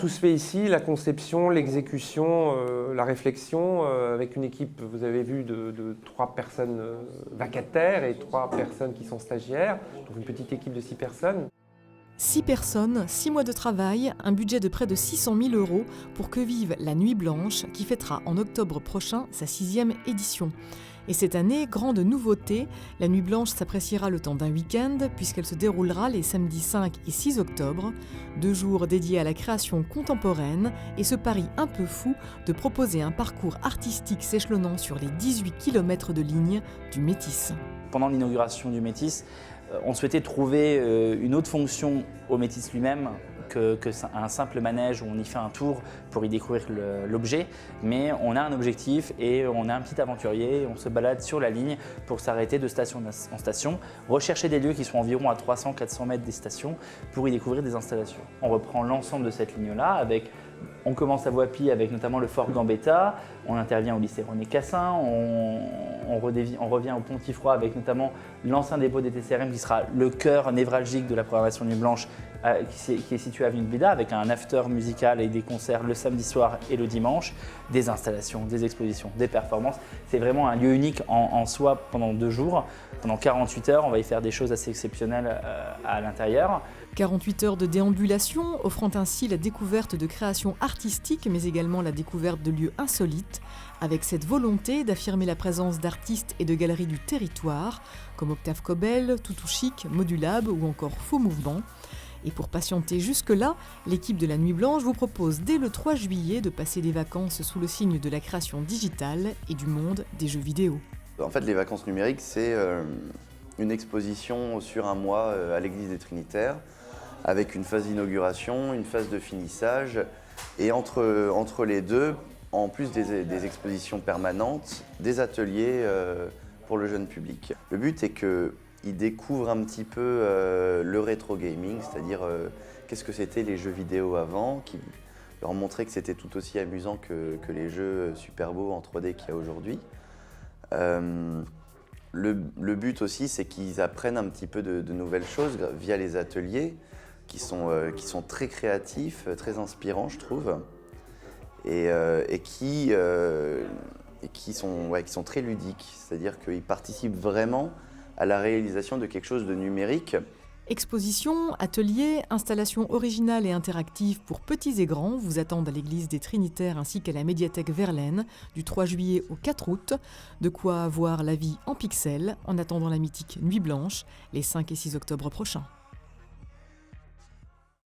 Tout se fait ici, la conception, l'exécution, la réflexion, avec une équipe, vous avez vu, de 3 personnes vacataires et 3 personnes qui sont stagiaires, donc une petite équipe de 6 personnes. 6 personnes, 6 mois de travail, un budget de près de 600 000 € pour que vive la Nuit Blanche, qui fêtera en octobre prochain sa 6e édition. Et cette année, grande nouveauté, la Nuit Blanche s'appréciera le temps d'un week-end puisqu'elle se déroulera les samedis 5 et 6 octobre, 2 jours dédiés à la création contemporaine et ce pari un peu fou de proposer un parcours artistique s'échelonnant sur les 18 km de ligne du Métis. Pendant l'inauguration du Métis, on souhaitait trouver une autre fonction au Métis lui-même qu'un simple manège où on y fait un tour pour y découvrir l'objet, mais on a un objectif et on a un petit aventurier, on se balade sur la ligne pour s'arrêter de station en station, rechercher des lieux qui sont environ à 300-400 mètres des stations pour y découvrir des installations. On reprend l'ensemble de cette ligne-là on commence à Voipy avec notamment le fort Gambetta, on intervient au lycée René Cassin, on revient au Pontifroy avec notamment l'ancien dépôt des TCRM qui sera le cœur névralgique de la programmation Nuit Blanche qui est situé à Avenue de Bida avec un after musical et des concerts le samedi soir et le dimanche, des installations, des expositions, des performances. C'est vraiment un lieu unique en soi pendant 2 jours. Pendant 48 heures, on va y faire des choses assez exceptionnelles à l'intérieur. 48 heures de déambulation, offrant ainsi la découverte de créations artistiques, mais également la découverte de lieux insolites, avec cette volonté d'affirmer la présence d'artistes et de galeries du territoire, comme Octave Cobel, Toutou Chic, Modulab ou encore Faux Mouvement. Et pour patienter jusque-là, l'équipe de la Nuit Blanche vous propose dès le 3 juillet de passer des vacances sous le signe de la création digitale et du monde des jeux vidéo. En fait, les vacances numériques, c'est une exposition sur un mois à l'église des Trinitaires, avec une phase d'inauguration, une phase de finissage, et entre les deux, en plus des expositions permanentes, des ateliers pour le jeune public. Le but est qu'ils découvrent un petit peu le rétro gaming, c'est-à-dire qu'est-ce que c'était les jeux vidéo avant, qui leur montrer que c'était tout aussi amusant que les jeux super beaux en 3D qu'il y a aujourd'hui. Le but aussi, c'est qu'ils apprennent un petit peu de nouvelles choses via les ateliers, qui sont très créatifs, très inspirants, je trouve, et qui sont très ludiques, c'est-à-dire qu'ils participent vraiment à la réalisation de quelque chose de numérique. Expositions, ateliers, installations originales et interactives pour petits et grands vous attendent à l'église des Trinitaires ainsi qu'à la médiathèque Verlaine du 3 juillet au 4 août. De quoi voir la vie en pixels en attendant la mythique Nuit Blanche les 5 et 6 octobre prochains.